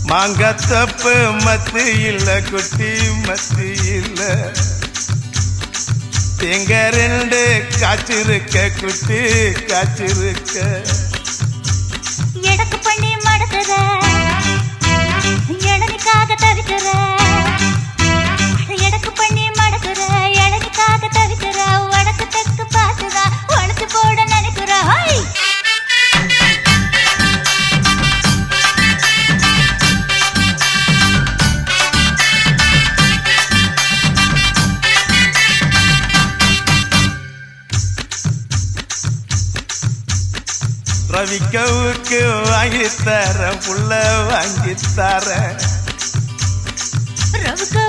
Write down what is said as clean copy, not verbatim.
மாங்கத்தப்பு மத்து இல்ல குட்டி மத்து இல்ல எங்க ரெண்டு காய்ச்சிருக்க குட்டி காய்ச்சிருக்க எடக்கு பண்ணி மடக்குற இளநிக்காக தவிக்கிற எடக்கு பண்ணி மடக்குற இளநிக்காக தவிக்கிற வடக்கு தெற்கு பார்த்துதா வளர்த்து போட நினைக்கிற ரவிக்கவுக்கு வாங்கித்தர புள்ள வாங்கித்தர ரவுக்கு